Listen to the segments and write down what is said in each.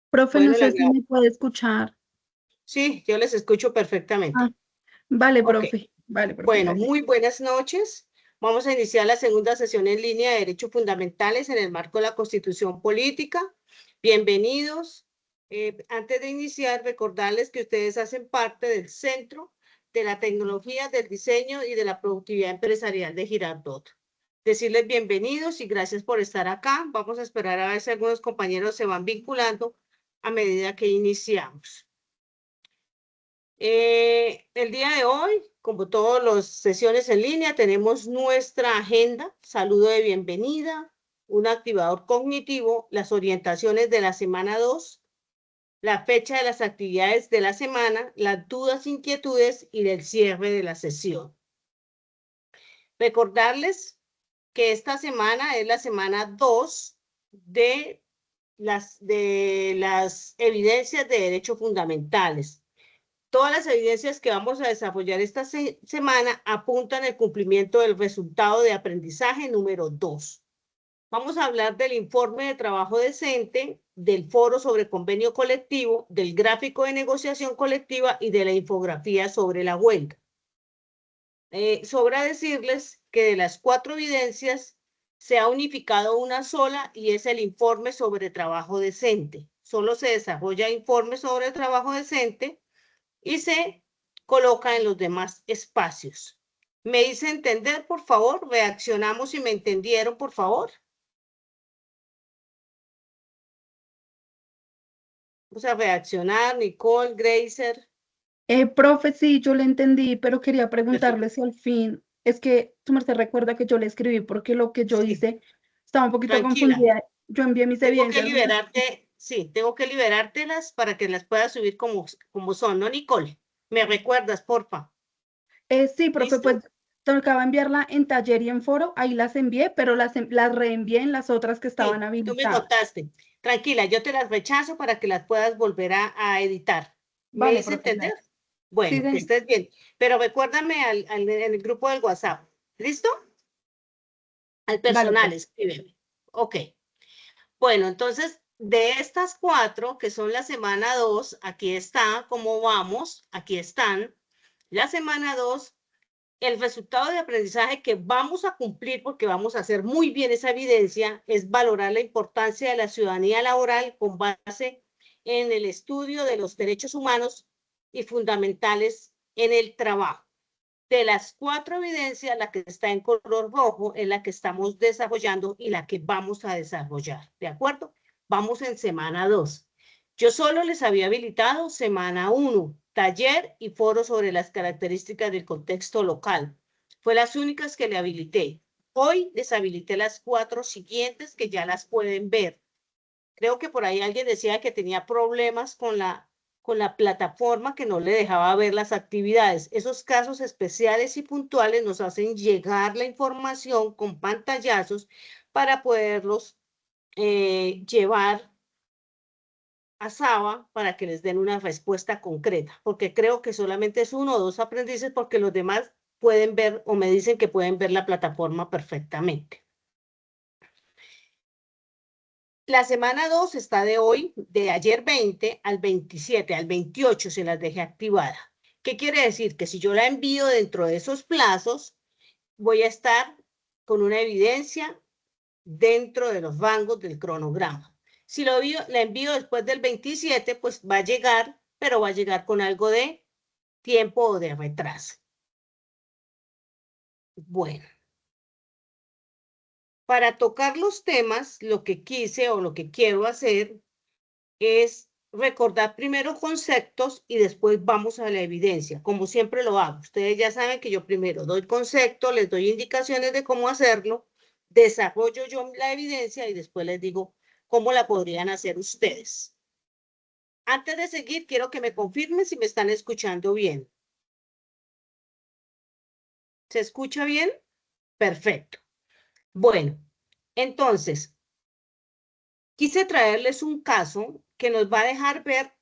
Profe, no Bueno, sé si me puede escuchar. sí, yo les escucho Ah, perfectamente. vale, Ok, profe. Vale, profe, bueno, gracias. muy buenas noches. Vamos a iniciar la segunda sesión en línea de Derechos Fundamentales en el marco de la Constitución Política. Bienvenidos. Antes de iniciar, recordarles que ustedes hacen parte del Centro de la Tecnología, del Diseño y de la Productividad Empresarial de Girardot. Decirles bienvenidos y gracias por estar acá. Vamos a esperar a ver si algunos compañeros se van vinculando a medida que iniciamos. El día de hoy, como todas las sesiones en línea, tenemos nuestra agenda, saludo de bienvenida, un activador cognitivo, las orientaciones de la semana 2, la fecha de las actividades de la semana, las dudas, inquietudes y del cierre de la sesión. Recordarles que esta semana es la semana 2 de las evidencias de derechos fundamentales. Todas las evidencias que vamos a desarrollar esta semana apuntan al cumplimiento del resultado de aprendizaje número 2. Vamos a hablar del informe de trabajo decente, del foro sobre convenio colectivo, del gráfico de negociación colectiva y de la infografía sobre la huelga. Sobra decirles que de las 4 evidencias se ha unificado una sola y es el informe sobre trabajo decente. Solo se desarrolla informe sobre trabajo decente y se coloca en los demás espacios. ¿Me hice entender, por favor? Reaccionamos si me entendieron, por favor. Vamos a reaccionar, Nicole, Gracer. Profe, sí, yo le entendí, pero quería Perfecto. preguntarle si al fin, es que su merced recuerda que yo le escribí porque lo que yo Sí, hice estaba un poquito tranquila. confundida. Yo envié mis Tengo que evidencias. liberarte, sí, tengo que liberártelas para que las puedas subir como son, ¿no, Nicole? ¿Me recuerdas, porfa? Sí, profe, ¿Listo? pues tocaba enviarla en taller y en foro, ahí las envié, pero las reenvié en las otras que estaban Sí, tú me habilitadas. contaste. Tranquila, yo te las rechazo para que las puedas volver a editar. ¿Me Vale, hice profe, entender? gracias. Sí, Bueno, que señor. estés bien. Pero recuérdame en el grupo del WhatsApp. ¿Listo? Al Vale, personal, profe. escríbeme. Ok. Bueno, entonces, de estas 4, que son la semana 2, aquí está cómo vamos, aquí están. La semana 2, el resultado de aprendizaje que vamos a cumplir porque vamos a hacer muy bien esa evidencia es valorar la importancia de la ciudadanía laboral con base en el estudio de los derechos humanos y fundamentales en el trabajo. De las 4 evidencias, la que está en color rojo es la que estamos desarrollando y la que vamos a desarrollar. ¿De acuerdo? Vamos en semana 2. Yo solo les había habilitado semana 1, taller y foro sobre las características del contexto local. Fue las únicas que le habilité. Hoy les habilité las 4 siguientes que ya las pueden ver. Creo que por ahí alguien decía que tenía problemas con la plataforma que no le dejaba ver las actividades. Esos casos especiales y puntuales nos hacen llegar la información con pantallazos para poderlos llevar a Saba para que les den una respuesta concreta, porque creo que solamente es 1 o 2 aprendices porque los demás pueden ver o me dicen que pueden ver la plataforma perfectamente. La semana 2 está de hoy, de ayer 20 al 27, al 28 se las dejé activada. ¿Qué quiere decir? Que si yo la envío dentro de esos plazos, voy a estar con una evidencia dentro de los rangos del cronograma. Si la envío después del 27, pues va a llegar, pero va a llegar con algo de tiempo o de retraso. Bueno, para tocar los temas, lo que quise o lo que quiero hacer es recordar primero conceptos y después vamos a la evidencia, como siempre lo hago. Ustedes ya saben que yo primero doy concepto, les doy indicaciones de cómo hacerlo, desarrollo yo la evidencia y después les digo cómo la podrían hacer ustedes. Antes de seguir, quiero que me confirmen si me están escuchando bien. ¿Se escucha bien? Perfecto. Bueno, entonces, quise traerles un caso que nos va a dejar ver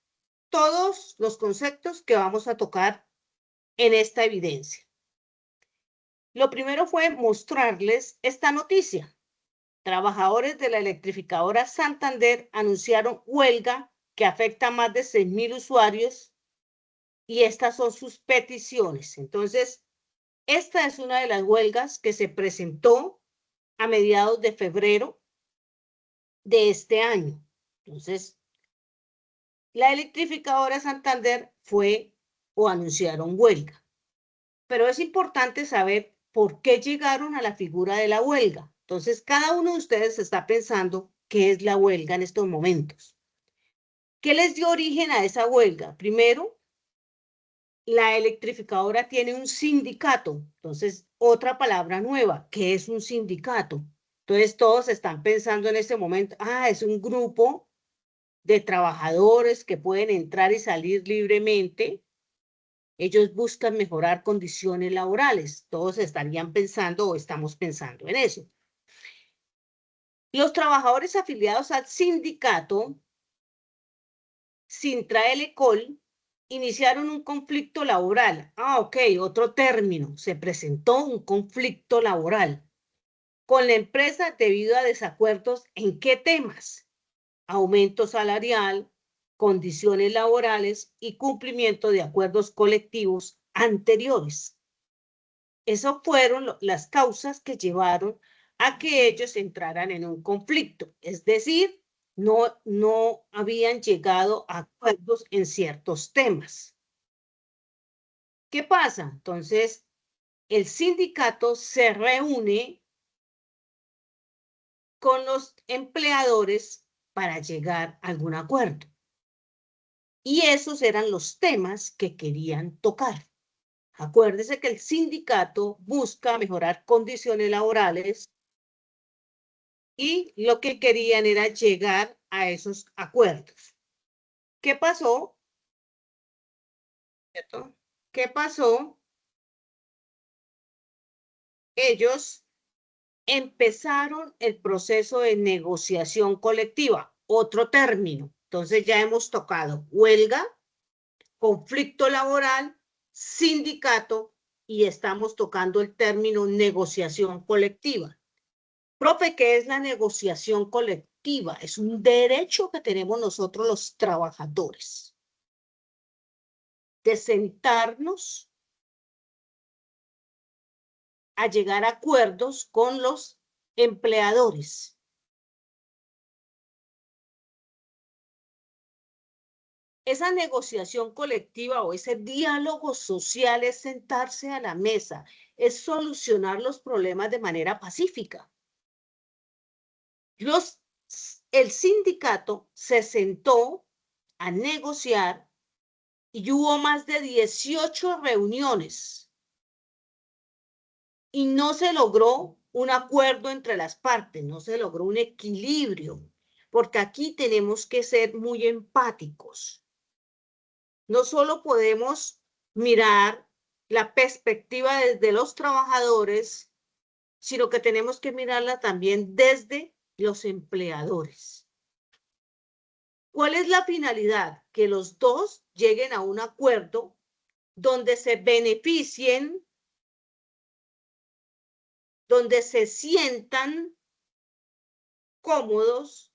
todos los conceptos que vamos a tocar en esta evidencia. Lo primero fue mostrarles esta noticia. Trabajadores de la electrificadora Santander anunciaron huelga que afecta a más de 6.000 usuarios y estas son sus peticiones. Entonces, esta es una de las huelgas que se presentó a mediados de febrero de este año. Entonces, la electrificadora Santander fue o anunciaron huelga. Pero es importante saber por qué llegaron a la figura de la huelga. Entonces, cada uno de ustedes está pensando qué es la huelga en estos momentos. ¿Qué les dio origen a esa huelga? Primero, la electrificadora tiene un sindicato. Entonces, otra palabra nueva, ¿qué es un sindicato? Entonces, todos están pensando en este momento, es un grupo de trabajadores que pueden entrar y salir libremente. Ellos buscan mejorar condiciones laborales. Todos estarían pensando o estamos pensando en eso. Los trabajadores afiliados al sindicato Sintraelecol iniciaron un conflicto laboral. Ok, otro término. Se presentó un conflicto laboral con la empresa debido a desacuerdos en qué temas: aumento salarial, condiciones laborales y cumplimiento de acuerdos colectivos anteriores. Esas fueron las causas que llevaron a que ellos entraran en un conflicto. Es decir, no habían llegado a acuerdos en ciertos temas. ¿Qué pasa? Entonces, el sindicato se reúne con los empleadores para llegar a algún acuerdo. Y esos eran los temas que querían tocar. Acuérdese que el sindicato busca mejorar condiciones laborales y lo que querían era llegar a esos acuerdos. ¿Qué pasó? ¿Cierto? ¿Qué pasó? Ellos empezaron el proceso de negociación colectiva, otro término. Entonces ya hemos tocado huelga, conflicto laboral, sindicato y estamos tocando el término negociación colectiva. Profe, ¿qué es la negociación colectiva? Es un derecho que tenemos nosotros los trabajadores de sentarnos a llegar a acuerdos con los empleadores. Esa negociación colectiva o ese diálogo social es sentarse a la mesa, es solucionar los problemas de manera pacífica. El sindicato se sentó a negociar y hubo más de 18 reuniones y no se logró un acuerdo entre las partes, no se logró un equilibrio, porque aquí tenemos que ser muy empáticos. No solo podemos mirar la perspectiva desde los trabajadores, sino que tenemos que mirarla también desde los empleadores. ¿Cuál es la finalidad? Que los dos lleguen a un acuerdo donde se beneficien, donde se sientan cómodos,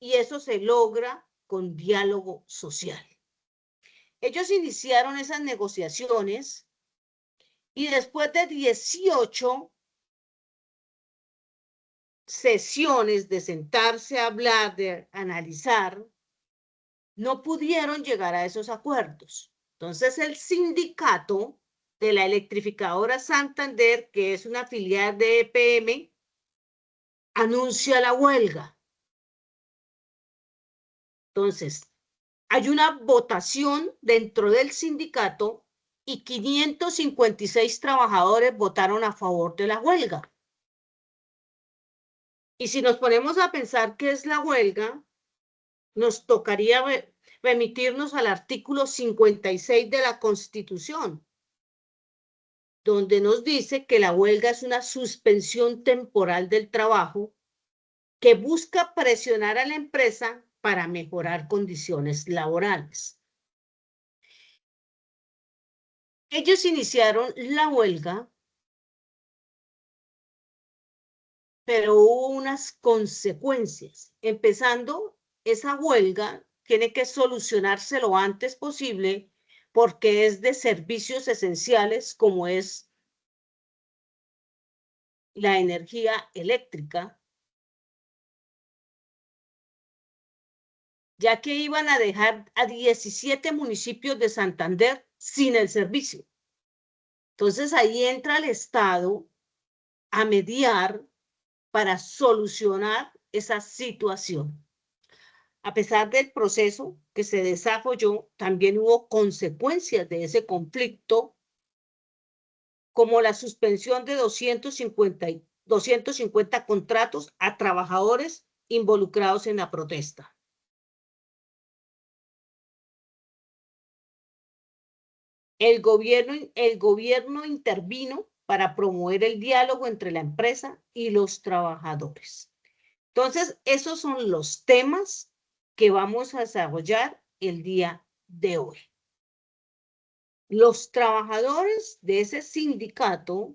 y eso se logra con diálogo social. Ellos iniciaron esas negociaciones y después de 18 sesiones de sentarse a hablar, de analizar, no pudieron llegar a esos acuerdos. Entonces el sindicato de la electrificadora Santander, que es una filial de EPM, anuncia la huelga. Entonces, hay una votación dentro del sindicato y 556 trabajadores votaron a favor de la huelga. Y si nos ponemos a pensar qué es la huelga, nos tocaría remitirnos al artículo 56 de la Constitución, donde nos dice que la huelga es una suspensión temporal del trabajo que busca presionar a la empresa para mejorar condiciones laborales. Ellos iniciaron la huelga pero hubo unas consecuencias. Empezando, esa huelga tiene que solucionarse lo antes posible porque es de servicios esenciales como es la energía eléctrica, ya que iban a dejar a 17 municipios de Santander sin el servicio. Entonces ahí entra el Estado a mediar para solucionar esa situación. A pesar del proceso que se desarrolló, también hubo consecuencias de ese conflicto, como la suspensión de 250 contratos a trabajadores involucrados en la protesta. El gobierno intervino para promover el diálogo entre la empresa y los trabajadores. Entonces, esos son los temas que vamos a desarrollar el día de hoy. Los trabajadores de ese sindicato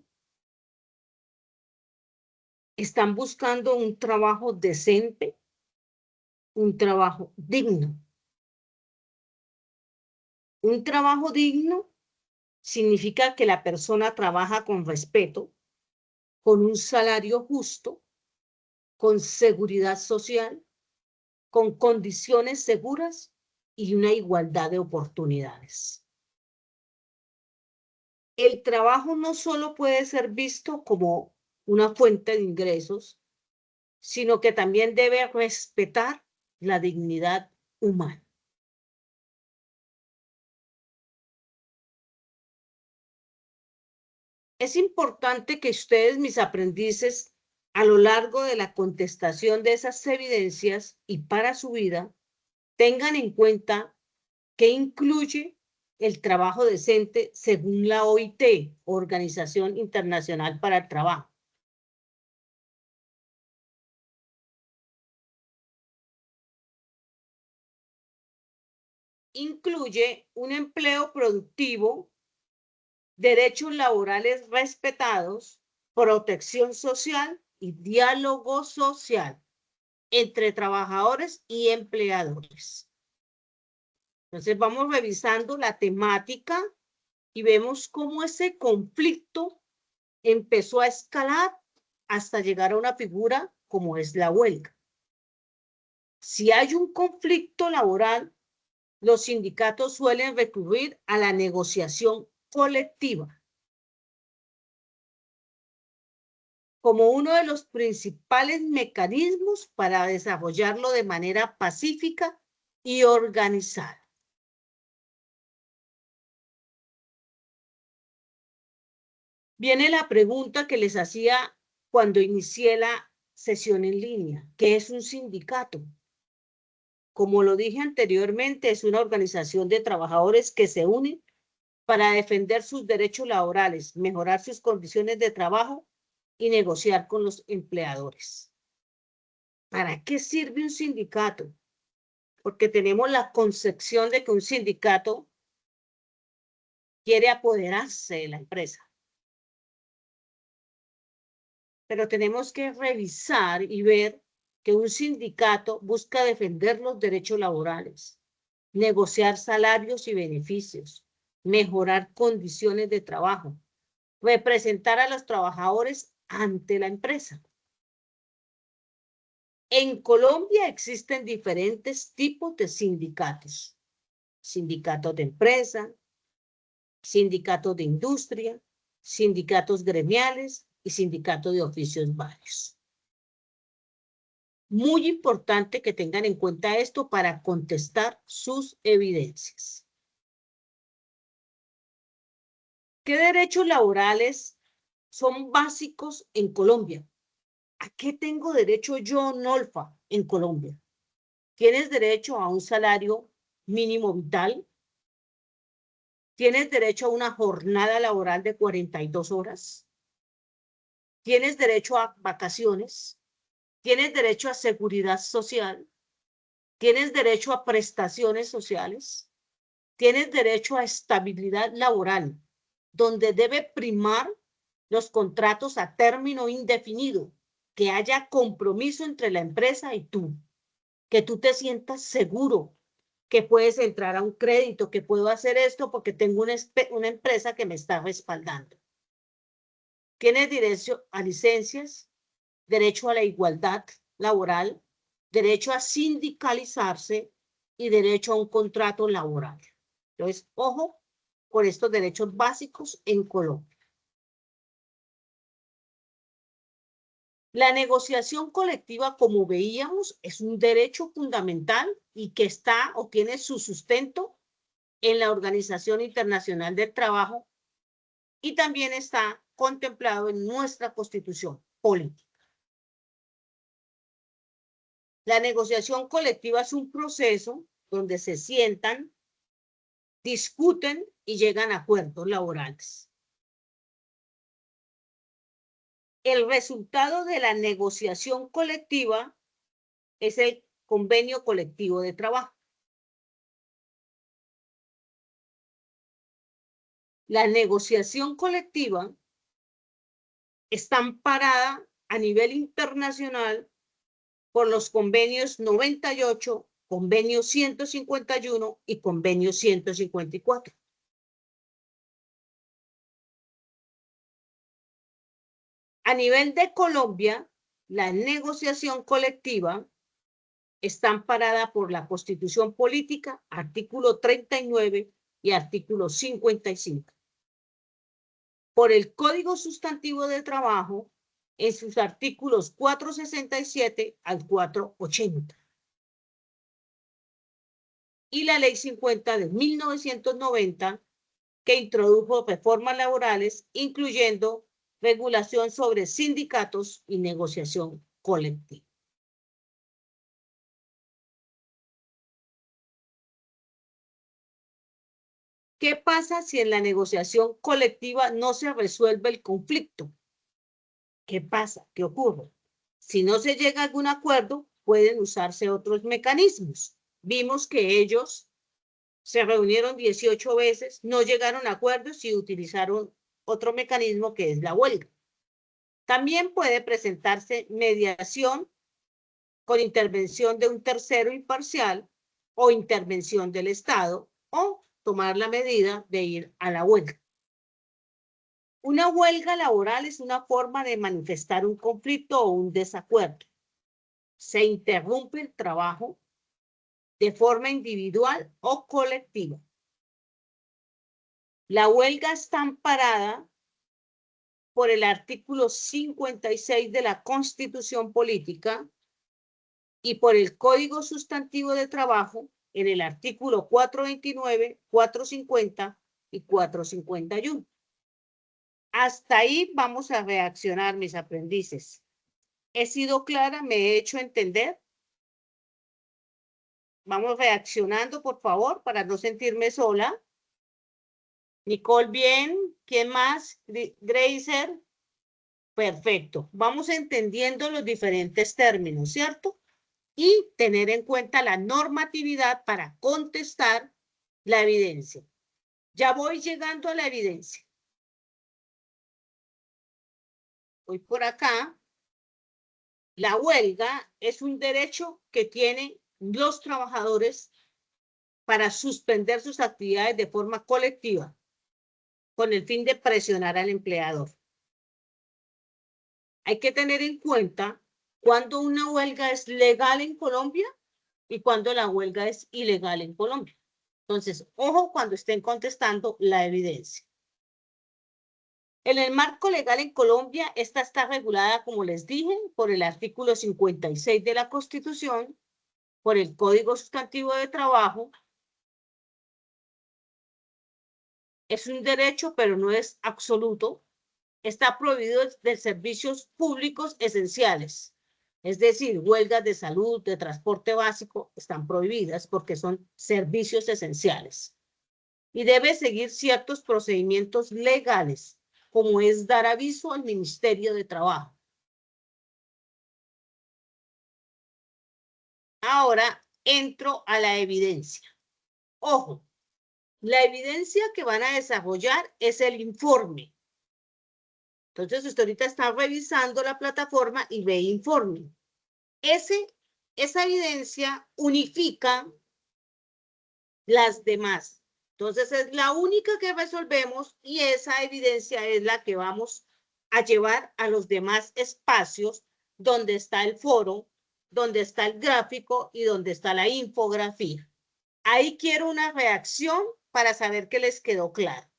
están buscando un trabajo decente, un trabajo digno. Un trabajo digno significa que la persona trabaja con respeto, con un salario justo, con seguridad social, con condiciones seguras y una igualdad de oportunidades. El trabajo no solo puede ser visto como una fuente de ingresos, sino que también debe respetar la dignidad humana. Es importante que ustedes, mis aprendices, a lo largo de la contestación de esas evidencias y para su vida, tengan en cuenta que incluye el trabajo decente según la OIT, Organización Internacional para el Trabajo. Incluye un empleo productivo, derechos laborales respetados, protección social y diálogo social entre trabajadores y empleadores. Entonces vamos revisando la temática y vemos cómo ese conflicto empezó a escalar hasta llegar a una figura como es la huelga. Si hay un conflicto laboral, los sindicatos suelen recurrir a la negociación colectiva como uno de los principales mecanismos para desarrollarlo de manera pacífica y organizada. Viene la pregunta que les hacía cuando inicié la sesión en línea: ¿qué es un sindicato? Como lo dije anteriormente, es una organización de trabajadores que se unen para defender sus derechos laborales, mejorar sus condiciones de trabajo y negociar con los empleadores. ¿Para qué sirve un sindicato? Porque tenemos la concepción de que un sindicato quiere apoderarse de la empresa. Pero tenemos que revisar y ver que un sindicato busca defender los derechos laborales, negociar salarios y beneficios, mejorar condiciones de trabajo, representar a los trabajadores ante la empresa. En Colombia existen diferentes tipos de sindicatos: sindicatos de empresa, sindicatos de industria, sindicatos gremiales y sindicatos de oficios varios. Muy importante que tengan en cuenta esto para contestar sus evidencias. ¿Qué derechos laborales son básicos en Colombia? ¿A qué tengo derecho yo, Nolfa, en Colombia? ¿Tienes derecho a un salario mínimo vital? ¿Tienes derecho a una jornada laboral de 42 horas? ¿Tienes derecho a vacaciones? ¿Tienes derecho a seguridad social? ¿Tienes derecho a prestaciones sociales? ¿Tienes derecho a estabilidad laboral, donde debe primar los contratos a término indefinido que haya compromiso entre la empresa y tú, que tú te sientas seguro, que puedes entrar a un crédito, que puedo hacer esto porque tengo una empresa que me está respaldando. Tienes derecho a licencias, derecho a la igualdad laboral, derecho a sindicalizarse y derecho a un contrato laboral. Entonces, ojo con estos derechos básicos en Colombia. La negociación colectiva, como veíamos, es un derecho fundamental y que está o tiene su sustento en la Organización Internacional del Trabajo y también está contemplado en nuestra Constitución política. La negociación colectiva es un proceso donde se sientan, discuten y llegan a acuerdos laborales. El resultado de la negociación colectiva es el convenio colectivo de trabajo. La negociación colectiva está amparada a nivel internacional por los convenios 98, convenio 151 y convenio 154. A nivel de Colombia, la negociación colectiva está amparada por la Constitución Política, artículo 39 y artículo 55. Por el Código Sustantivo de Trabajo en sus artículos 467 al 480. Y la Ley 50 de 1990, que introdujo reformas laborales, incluyendo regulación sobre sindicatos y negociación colectiva. ¿Qué pasa si en la negociación colectiva no se resuelve el conflicto? ¿Qué pasa? ¿Qué ocurre? Si no se llega a algún acuerdo, pueden usarse otros mecanismos. Vimos que ellos se reunieron 18 veces, no llegaron a acuerdos y utilizaron otro mecanismo que es la huelga. También puede presentarse mediación con intervención de un tercero imparcial o intervención del Estado o tomar la medida de ir a la huelga. Una huelga laboral es una forma de manifestar un conflicto o un desacuerdo. Se interrumpe el trabajo de forma individual o colectiva. La huelga está amparada por el artículo 56 de la Constitución Política y por el Código Sustantivo de Trabajo en el artículo 429, 450 y 451. Hasta ahí vamos a reaccionar, mis aprendices. ¿He sido clara? ¿Me he hecho entender? Vamos reaccionando, por favor, para no sentirme sola. Nicole, bien. ¿Quién más? Gracer. Perfecto. Vamos entendiendo los diferentes términos, ¿cierto? Y tener en cuenta la normatividad para contestar la evidencia. Ya voy llegando a la evidencia. Voy por acá. La huelga es un derecho que tienen los trabajadores para suspender sus actividades de forma colectiva con el fin de presionar al empleador. Hay que tener en cuenta cuando una huelga es legal en Colombia y cuando la huelga es ilegal en Colombia. Entonces, ojo cuando estén contestando la evidencia. En el marco legal en Colombia, esta está regulada, como les dije, por el artículo 56 de la Constitución, por el Código Sustantivo de Trabajo. Es un derecho, pero no es absoluto. Está prohibido de servicios públicos esenciales. Es decir, huelgas de salud, de transporte básico, están prohibidas porque son servicios esenciales. Y debe seguir ciertos procedimientos legales, como es dar aviso al Ministerio de Trabajo. Ahora entro a la evidencia. Ojo, la evidencia que van a desarrollar es el informe. Entonces, usted ahorita está revisando la plataforma y ve informe. Esa evidencia unifica las demás. Entonces, es la única que resolvemos y esa evidencia es la que vamos a llevar a los demás espacios donde está el foro, donde está el gráfico y donde está la infografía. Ahí quiero una reacción para saber que les quedó claro.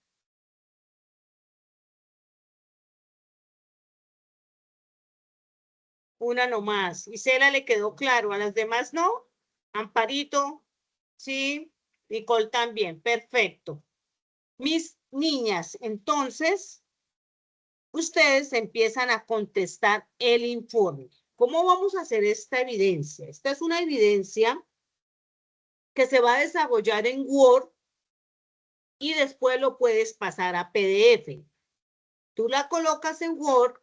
Una nomás. Isela le quedó claro, a las demás no. Amparito, sí. Nicole también. Perfecto. Mis niñas, entonces, ustedes empiezan a contestar el informe. ¿Cómo vamos a hacer esta evidencia? Esta es una evidencia que se va a desarrollar en Word y después lo puedes pasar a PDF. Tú la colocas en Word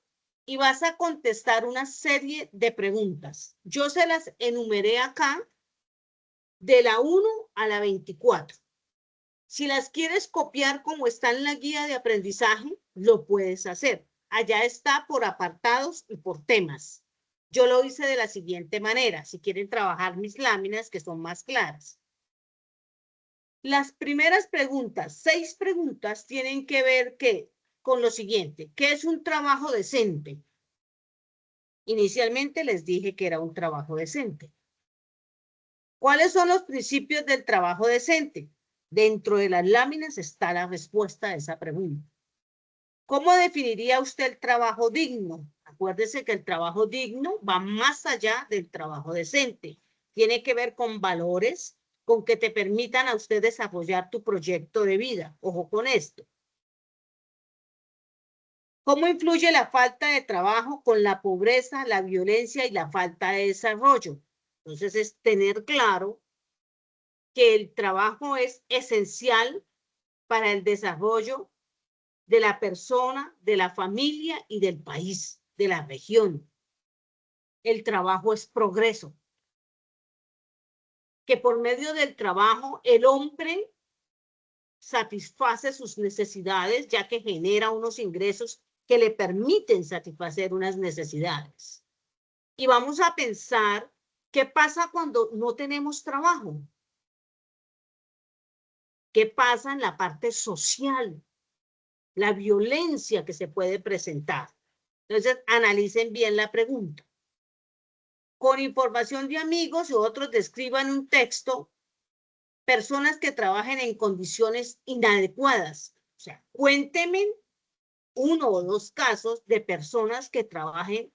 y vas a contestar una serie de preguntas. Yo se las enumeré acá de la 1 a la 24. Si las quieres copiar como está en la guía de aprendizaje, lo puedes hacer. Allá está por apartados y por temas. Yo lo hice de la siguiente manera, si quieren trabajar mis láminas que son más claras. Las primeras preguntas, 6 preguntas, tienen que ver con lo siguiente. ¿Qué es un trabajo decente? Inicialmente les dije que era un trabajo decente. ¿Cuáles son los principios del trabajo decente? Dentro de las láminas está la respuesta a esa pregunta. ¿Cómo definiría usted el trabajo digno? Acuérdese que el trabajo digno va más allá del trabajo decente. Tiene que ver con valores, con que te permitan a usted desarrollar tu proyecto de vida. Ojo con esto. ¿Cómo influye la falta de trabajo con la pobreza, la violencia y la falta de desarrollo? Entonces es tener claro que el trabajo es esencial para el desarrollo de la persona, de la familia y del país, de la región. El trabajo es progreso. Que por medio del trabajo el hombre satisface sus necesidades, ya que genera unos ingresos que le permiten satisfacer unas necesidades. Y vamos a pensar, ¿qué pasa cuando no tenemos trabajo? ¿Qué pasa en la parte social? La violencia que se puede presentar. Entonces, analicen bien la pregunta. Con información de amigos o otros describan un texto, personas que trabajen en condiciones inadecuadas. O sea, cuéntenme 1 o 2 casos de personas que trabajen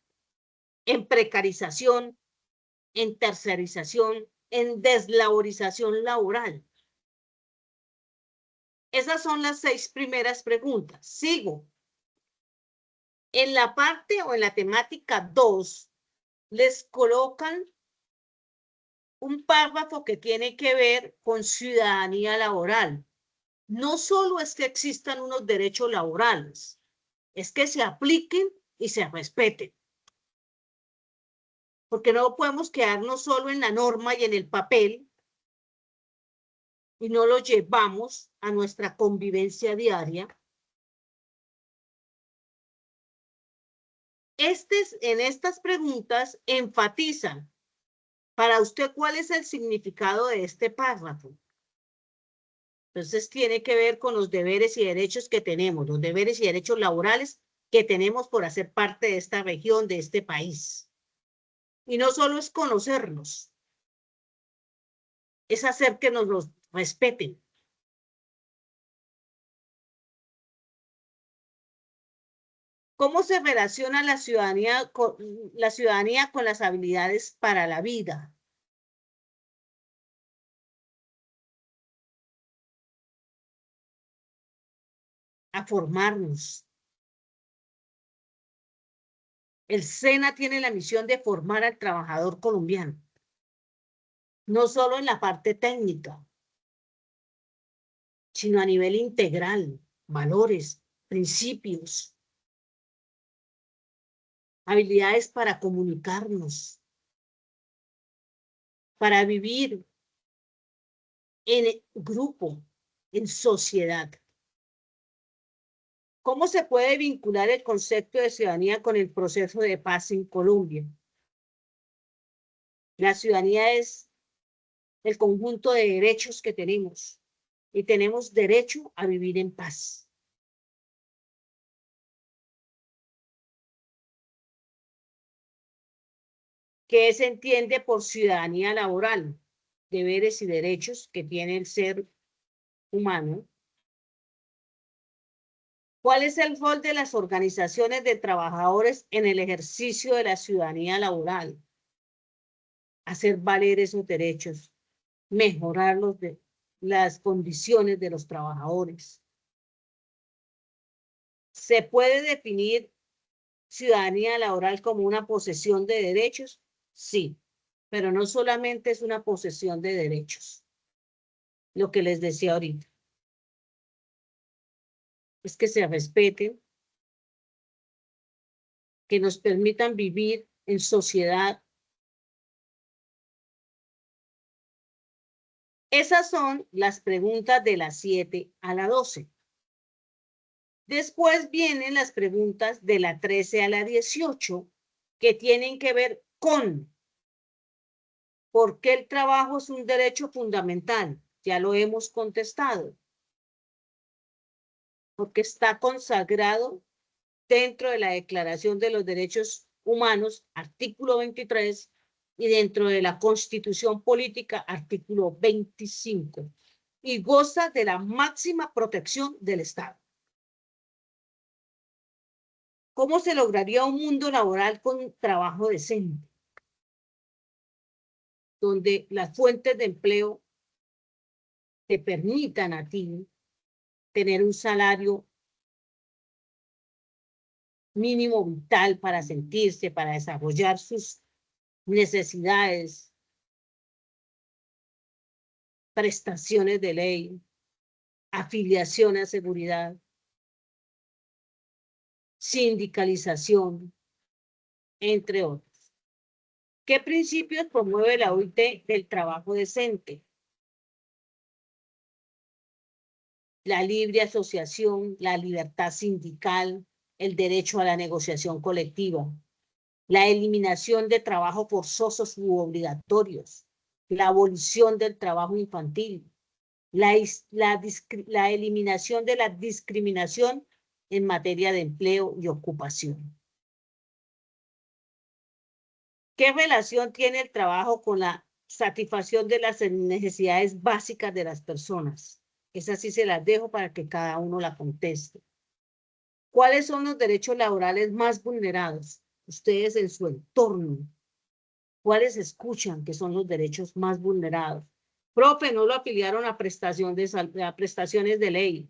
en precarización, en tercerización, en deslaborización laboral. Esas son las 6 primeras preguntas. Sigo. En la parte o en la temática 2, les colocan un párrafo que tiene que ver con ciudadanía laboral. No solo es que existan unos derechos laborales, es que se apliquen y se respeten. Porque no podemos quedarnos solo en la norma y en el papel y no lo llevamos a nuestra convivencia diaria. En estas preguntas enfatizan para usted cuál es el significado de este párrafo. Entonces tiene que ver con los deberes y derechos que tenemos, los deberes y derechos laborales que tenemos por hacer parte de esta región, de este país. Y no solo es conocerlos, es hacer que nos los respeten. ¿Cómo se relaciona la ciudadanía con las habilidades para la vida? A formarnos. El SENA tiene la misión de formar al trabajador colombiano, no solo en la parte técnica, sino a nivel integral, valores, principios, habilidades para comunicarnos, para vivir en grupo, en sociedad. ¿Cómo se puede vincular el concepto de ciudadanía con el proceso de paz en Colombia? La ciudadanía es el conjunto de derechos que tenemos y tenemos derecho a vivir en paz. ¿Qué se entiende por ciudadanía laboral? Deberes y derechos que tiene el ser humano. ¿Cuál es el rol de las organizaciones de trabajadores en el ejercicio de la ciudadanía laboral? Hacer valer esos derechos, mejorar las condiciones de los trabajadores. ¿Se puede definir ciudadanía laboral como una posesión de derechos? Sí, pero no solamente es una posesión de derechos. Lo que les decía ahorita es que se respeten, que nos permitan vivir en sociedad. Esas son las preguntas de las 7 a la 12. Después vienen las preguntas de la 13 a la 18, que tienen que ver con por qué el trabajo es un derecho fundamental. Ya lo hemos contestado. Porque está consagrado dentro de la Declaración de los Derechos Humanos, artículo 23, y dentro de la Constitución Política, artículo 25, y goza de la máxima protección del Estado. ¿Cómo se lograría un mundo laboral con trabajo decente? Donde las fuentes de empleo te permitan a ti tener un salario mínimo vital para sentirse, para desarrollar sus necesidades, prestaciones de ley, afiliación a seguridad, sindicalización, entre otros. ¿Qué principios promueve la OIT del trabajo decente? La libre asociación, la libertad sindical, el derecho a la negociación colectiva, la eliminación de trabajo forzosos u obligatorios, la abolición del trabajo infantil, la eliminación de la discriminación en materia de empleo y ocupación. ¿Qué relación tiene el trabajo con la satisfacción de las necesidades básicas de las personas? Esas sí se las dejo para que cada uno la conteste. ¿Cuáles son los derechos laborales más vulnerados? Ustedes en su entorno, ¿cuáles escuchan que son los derechos más vulnerados? Profe, no lo afiliaron a prestaciones de ley,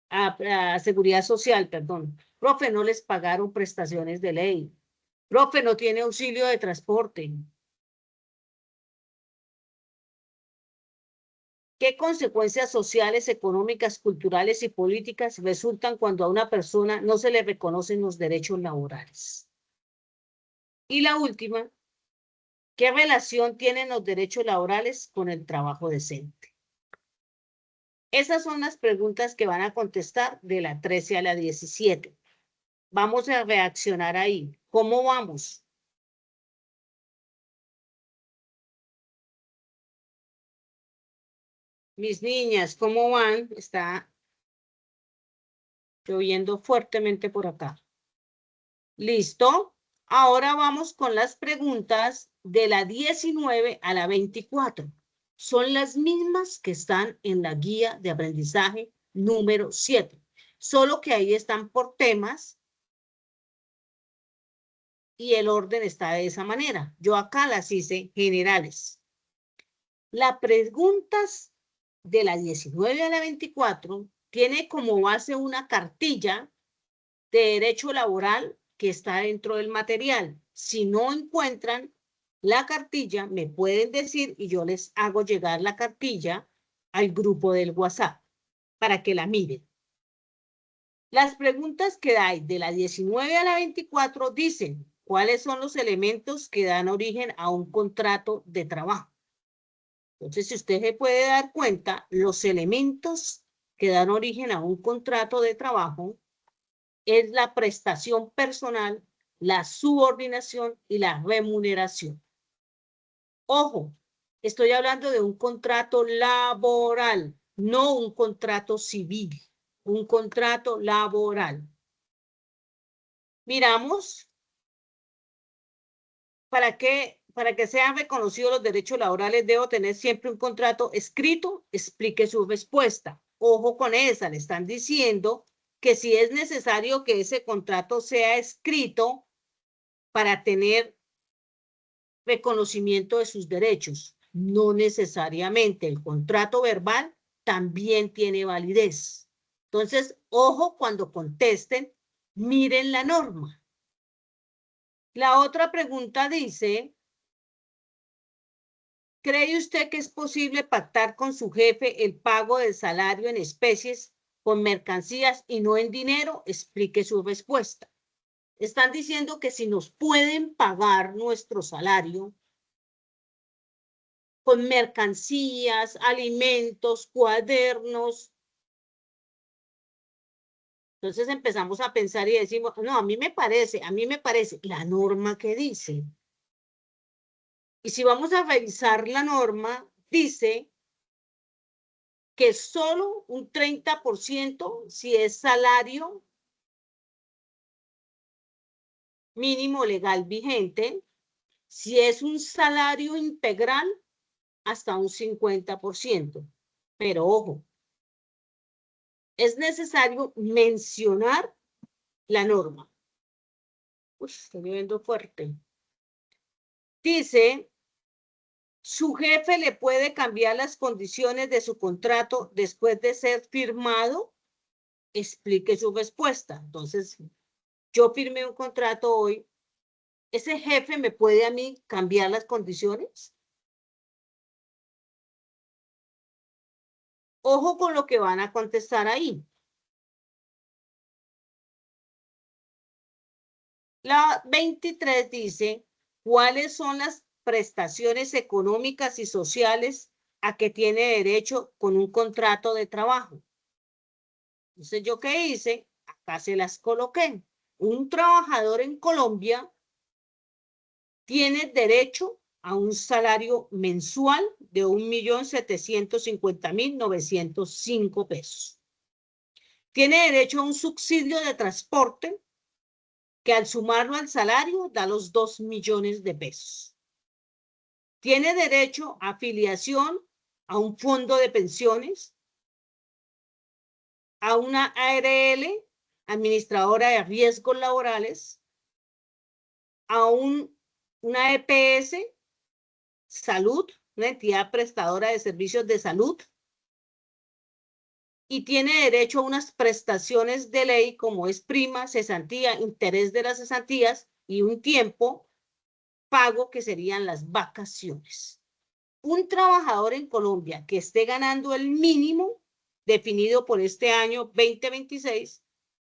a seguridad social, perdón. Profe, no les pagaron prestaciones de ley. Profe, no tiene auxilio de transporte. ¿Qué consecuencias sociales, económicas, culturales y políticas resultan cuando a una persona no se le reconocen los derechos laborales? Y la última, ¿qué relación tienen los derechos laborales con el trabajo decente? Esas son las preguntas que van a contestar de la 13 a la 17. Vamos a reaccionar ahí. ¿Cómo vamos? Mis niñas, ¿cómo van? Está lloviendo fuertemente por acá. ¿Listo? Ahora vamos con las preguntas de la 19 a la 24. Son las mismas que están en la guía de aprendizaje número 7, solo que ahí están por temas y el orden está de esa manera. Yo acá las hice generales. Las preguntas de la 19 a la 24 tiene como base una cartilla de derecho laboral que está dentro del material. Si no encuentran la cartilla, me pueden decir y yo les hago llegar la cartilla al grupo del WhatsApp para que la miren. Las preguntas que hay de la 19 a la 24 dicen cuáles son los elementos que dan origen a un contrato de trabajo. Entonces, si usted se puede dar cuenta, los elementos que dan origen a un contrato de trabajo es la prestación personal, la subordinación y la remuneración. Ojo, estoy hablando de un contrato laboral, no un contrato civil, un contrato laboral. Miramos, para que sean reconocidos los derechos laborales, debo tener siempre un contrato escrito. Explique su respuesta. Ojo con esa, le están diciendo que si es necesario que ese contrato sea escrito para tener reconocimiento de sus derechos. No necesariamente. El contrato verbal también tiene validez. Entonces, ojo cuando contesten, miren la norma. La otra pregunta dice, ¿cree usted que es posible pactar con su jefe el pago del salario en especies con mercancías y no en dinero? Explique su respuesta. Están diciendo que si nos pueden pagar nuestro salario con mercancías, alimentos, cuadernos. Entonces empezamos a pensar y decimos, no, a mí me parece la norma que dice. Y si vamos a revisar la norma, dice que solo un 30% si es salario mínimo legal vigente, si es un salario integral, hasta un 50%. Pero ojo, es necesario mencionar la norma. Uy, estoy viendo fuerte. Dice, su jefe le puede cambiar las condiciones de su contrato después de ser firmado. Explique su respuesta. Entonces, yo firmé un contrato hoy. ¿Ese jefe me puede a mí cambiar las condiciones? Ojo con lo que van a contestar ahí. La 23 dice, ¿cuáles son las prestaciones económicas y sociales a que tiene derecho con un contrato de trabajo? Entonces, ¿yo qué hice? Acá se las coloqué. Un trabajador en Colombia tiene derecho a un salario mensual de 1.750.905 pesos. Tiene derecho a un subsidio de transporte que al sumarlo al salario da los 2 millones de pesos. Tiene derecho a afiliación a un fondo de pensiones, a una ARL, administradora de riesgos laborales, a una EPS, salud, una entidad prestadora de servicios de salud, y tiene derecho a unas prestaciones de ley como es prima, cesantía, interés de las cesantías y un tiempo pago que serían las vacaciones. Un trabajador en Colombia que esté ganando el mínimo definido por este año 2026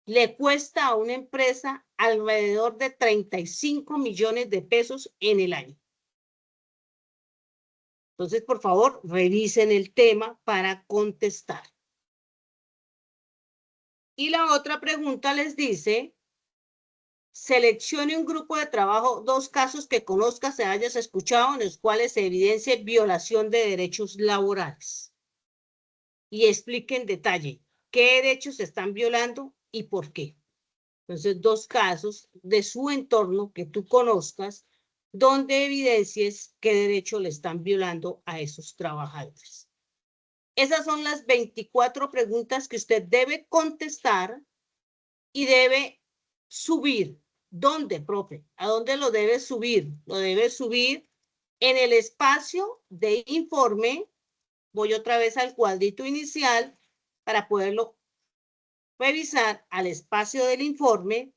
le cuesta a una empresa alrededor de 35 millones de pesos en el año. Entonces, por favor, revisen el tema para contestar. Y la otra pregunta les dice, seleccione un grupo de trabajo, 2 casos que conozcas, se hayas escuchado, en los cuales se evidencie violación de derechos laborales. Y explique en detalle qué derechos se están violando y por qué. Entonces, 2 casos de su entorno que tú conozcas, donde evidencies qué derecho le están violando a esos trabajadores. Esas son las 24 preguntas que usted debe contestar y debe subir. ¿Dónde, profe? ¿A dónde lo debe subir? Lo debe subir en el espacio de informe. Voy otra vez al cuadrito inicial para poderlo revisar al espacio del informe.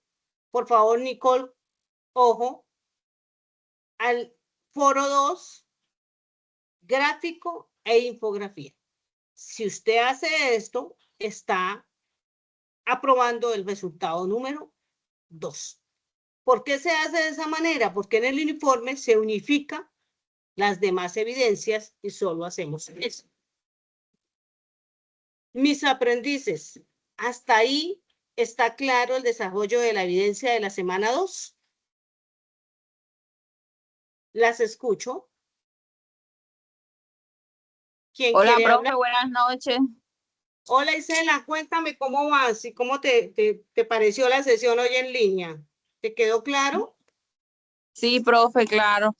Por favor, Nicole, ojo, al foro 2, gráfico e infografía. Si usted hace esto, está aprobando el resultado número 2. ¿Por qué se hace de esa manera? Porque en el informe se unifica las demás evidencias y solo hacemos eso. Mis aprendices, hasta ahí está claro el desarrollo de la evidencia de la semana 2. Las escucho. ¿Quién Hola, quiere hablar? profe, buenas noches. Hola Isela, cuéntame cómo vas y cómo te pareció la sesión hoy en línea. ¿Te quedó claro? Sí, profe, claro.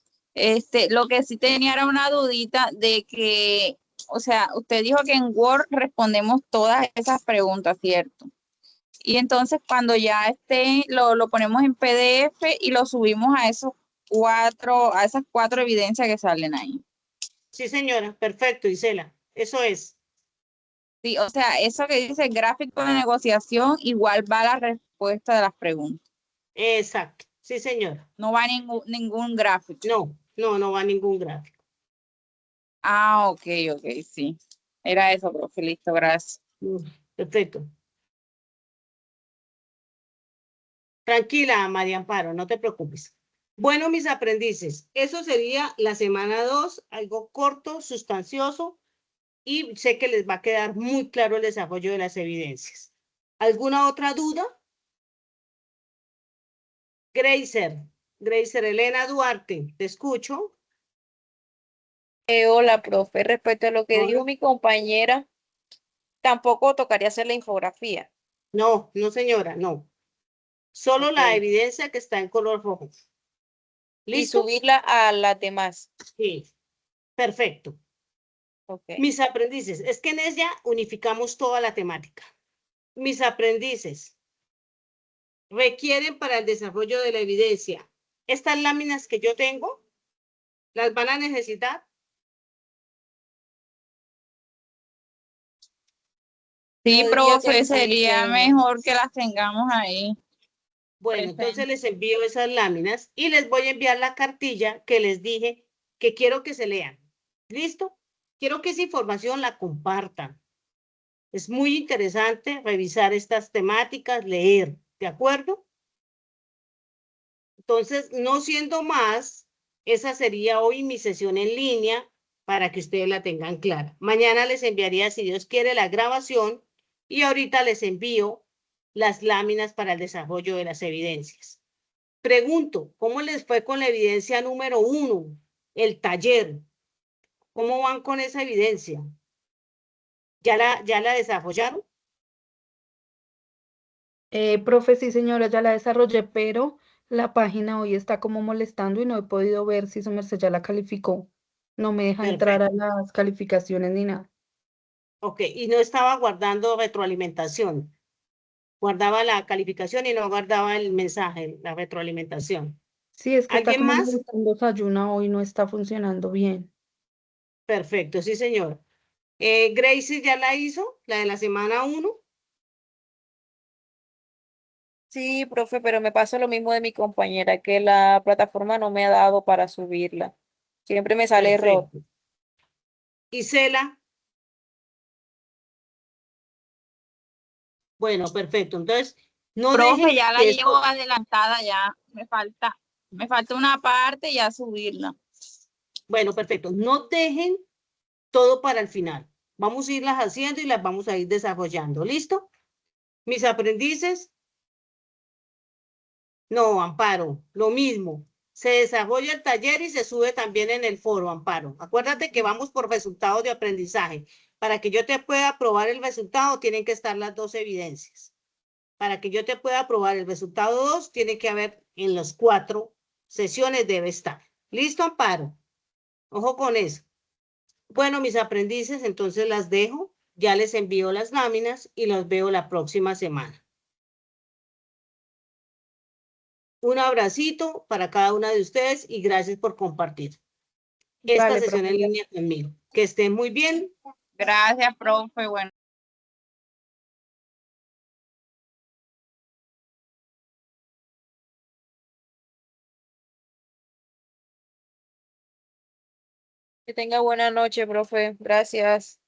Lo que sí tenía era una dudita de que, o sea, usted dijo que en Word respondemos todas esas preguntas, ¿cierto? Y entonces cuando ya esté, lo ponemos en PDF y lo subimos a a esas cuatro evidencias que salen ahí. Sí, señora, perfecto, Isela. Eso es. Sí, o sea, eso que dice gráfico de negociación, igual va la respuesta de las preguntas. Exacto. Sí, señora. No va ningún gráfico. No va ningún gráfico. Ah, ok, sí. Era eso, profe, listo, gracias. Perfecto. Tranquila, María Amparo, no te preocupes. Bueno, mis aprendices, eso sería la semana 2, algo corto, sustancioso, y sé que les va a quedar muy claro el desarrollo de las evidencias. ¿Alguna otra duda? Gracer Elena Duarte, te escucho. Hola, profe. Respecto a lo que Hola. dijo mi compañera, tampoco tocaría hacer la infografía. No, no, señora, no. Solo la Ok. evidencia que está en color rojo. Y ¿Listo? subirla a las demás. Sí, perfecto. Ok. Mis aprendices, es que en ella unificamos toda la temática. Mis aprendices requieren para el desarrollo de la evidencia. Estas láminas que yo tengo, las van a necesitar. Sí, No diría que profe, las sería necesitemos. mejor que las tengamos ahí Bueno, entonces presentes. les envío esas láminas y les voy a enviar la cartilla que les dije que quiero que se lean. ¿Listo? Quiero que esa información la compartan. Es muy interesante revisar estas temáticas, leer, ¿de acuerdo? Entonces, no siendo más, esa sería hoy mi sesión en línea para que ustedes la tengan clara. Mañana les enviaría, si Dios quiere, la grabación y ahorita les envío las láminas para el desarrollo de las evidencias. Pregunto, ¿cómo les fue con la evidencia número 1, el taller? ¿Cómo van con esa evidencia? ¿Ya la desarrollaron? Profe, sí, señora, ya la desarrollé, pero la página hoy está como molestando y no he podido ver si su merced ya la calificó. No me deja entrar a Perfecto. las calificaciones ni nada. Ok, y no estaba guardando retroalimentación. Guardaba la calificación y no guardaba el mensaje, la retroalimentación. Sí, es que está ¿Alguien como más? molestando Sayuna hoy, no está funcionando bien. Perfecto, sí, señor. Gracie ya la hizo, la de la semana 1. Sí, profe, pero me pasa lo mismo de mi compañera, que la plataforma no me ha dado para subirla. Siempre me sale error. Perfecto. Isela, bueno, perfecto. Entonces, no Profe, dejen ya la que llevo esto, adelantada ya. Me falta una parte y ya subirla. bueno, perfecto. No dejen todo para el final. Vamos a irlas haciendo y las vamos a ir desarrollando. ¿Listo? Mis aprendices, no, Amparo, lo mismo. Se desarrolla el taller y se sube también en el foro, Amparo. Acuérdate que vamos por resultados de aprendizaje. Para que yo te pueda probar el resultado, tienen que estar las dos evidencias. Para que yo te pueda probar el resultado 2, tiene que haber en las 4 sesiones debe estar. ¿Listo, Amparo? Ojo con eso. Bueno, mis aprendices, entonces las dejo. Ya les envío las láminas y los veo la próxima semana. Un abracito para cada una de ustedes y gracias por compartir esta Vale, sesión profe. en línea conmigo. Que estén muy bien. Gracias, profe. Bueno. Que tenga buena noche, profe. Gracias.